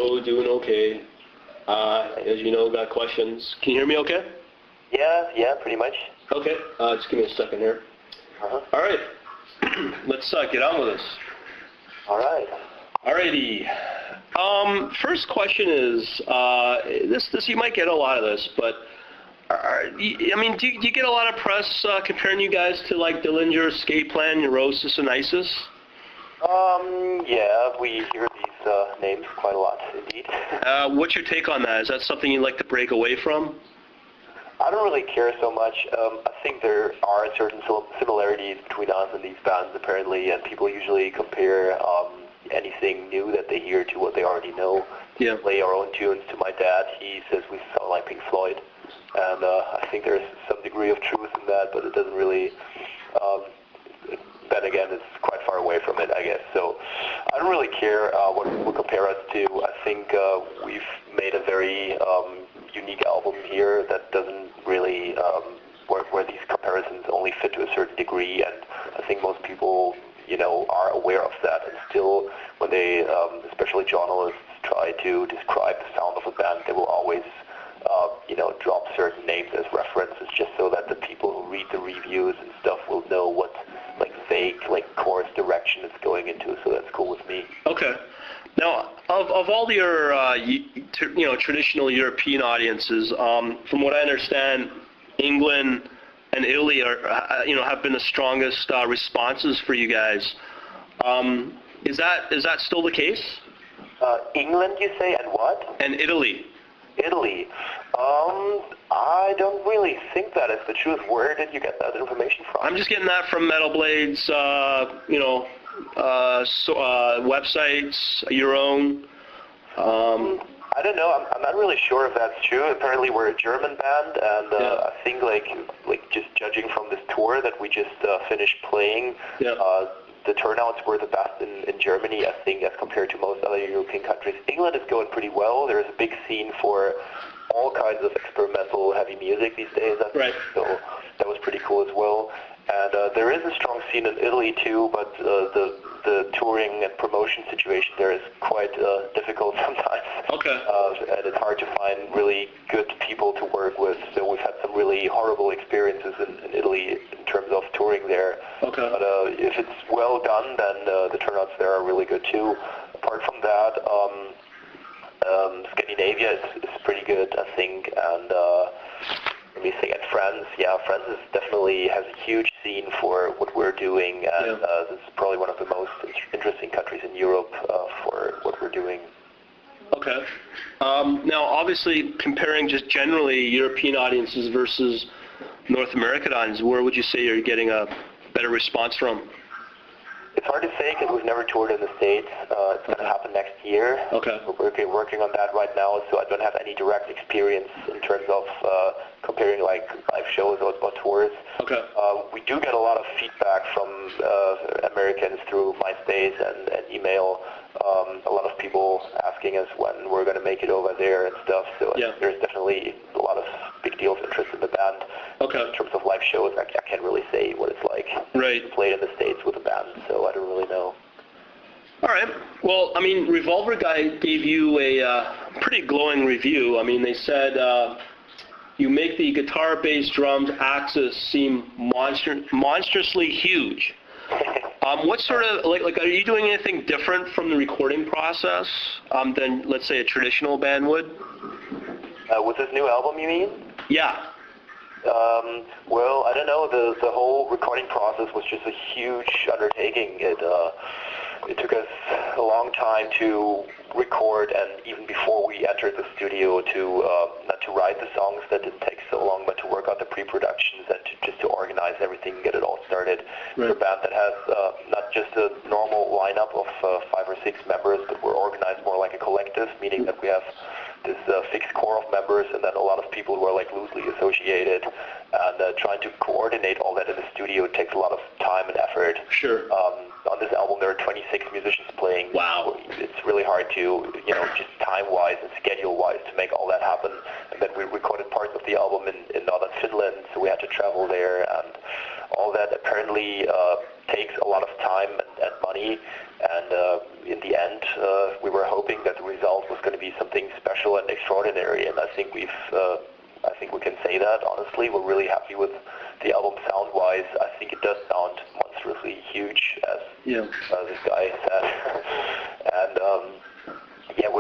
show, doing okay. As you know, got questions. Can you hear me okay? Yeah, pretty much. Okay, just give me a second here. Uh-huh. All right, let's get on with this. All right. Alrighty. First question is, this you might get a lot of this, but do you get a lot of press comparing you guys to like Dillinger, Escape Plan, Neurosis, and ISIS? Yeah, we hear these names quite a lot, indeed. What's your take on that? Is that something you'd like to break away from? I don't really care so much. I think there are certain similarities between us and these bands, apparently, and people usually compare anything new that they hear to what they already know. Yeah. We play our own tunes. To my dad, he says we sound like Pink Floyd, and I think there's some degree of truth in that, but it doesn't really... then again, it's quite far away from it, I guess. So I don't really care what people compare us to. I think we've made a very unique album here that doesn't really, where these comparisons only fit to a certain degree, and I think most people, are aware of that. And still, when they, especially journalists, try to describe the sound of a band, they will always drop certain names as references just so that the people who read the reviews and stuff will know what vague course direction it's going into. So that's cool with me. Okay. Now, of all your traditional European audiences, from what I understand, England and Italy are have been the strongest responses for you guys. Is that still the case? England, you say, and what? And Italy. Italy. I don't really think that is the truth. Where did you get that information from? I'm just getting that from Metal Blades, websites, your own. I don't know. I'm not really sure if that's true. Apparently, we're a German band, and I think just judging from this tour that we just finished playing, the turnouts were the best in Germany, I think, as compared to most other European countries. England is going pretty well. There's a big scene for all kinds of experimental heavy music these days, I think. Right. So that was pretty cool as well. And there is a strong scene in Italy too, but the touring and promotion situation there is quite difficult sometimes. Okay. And it's hard to find really good people to work with. So we've had some really horrible experiences in Italy in terms of touring there. Okay. But if it's well done, then the turnouts there are really good too. Apart from that, Scandinavia is pretty good, I think, and let me think. And France, France definitely has a huge scene for what we're doing, and this is probably one of the most interesting countries in Europe for what we're doing. Okay. Now, obviously, comparing just generally European audiences versus North American audiences, where would you say you're getting a better response from? It's hard to say because we've never toured in the States. It's going to happen next year. Okay. We're working on that right now, so I don't have any direct experience in terms of comparing live shows or tours. Okay. We do get a lot of feedback from Americans through MySpace and email. A lot of people asking us when we're going to make it over there and stuff. So there's definitely a lot of big deal of interest in the band. Okay. In terms of live shows, I can't really say what it's like. Right. Played in the States with a band, so I don't really know. All right. Well, Revolver Guy gave you a pretty glowing review. they said you make the guitar, bass, drums axis seem monstrously huge. What sort of, are you doing anything different from the recording process than, let's say, a traditional band would? With this new album, you mean? Yeah. Well, I don't know. The whole recording process was just a huge undertaking. It took us a long time to record, and even before we entered the studio, not to write the songs. That didn't take so long, but to work out the pre-productions and just to organize everything and get it all started. Right. We're a band that has not just a normal lineup of 5 or 6 members, but we're organized more like a collective, meaning that we have this fixed core of members and then a lot of people who are loosely associated, and trying to coordinate all that in the studio takes a lot of time and effort. Sure. On this album there are 26 musicians playing. Wow. It's really hard to, just time-wise and schedule-wise to make all that happen. And then we recorded parts of the album in northern Finland, so we had to travel there, and all that apparently takes a lot of time and money. And in the end, we were hoping that the result was going to be special and extraordinary, and I think we can say that honestly. We're really happy with the album sound-wise. I think it does sound monstrously huge, as this guy said, and yeah, we're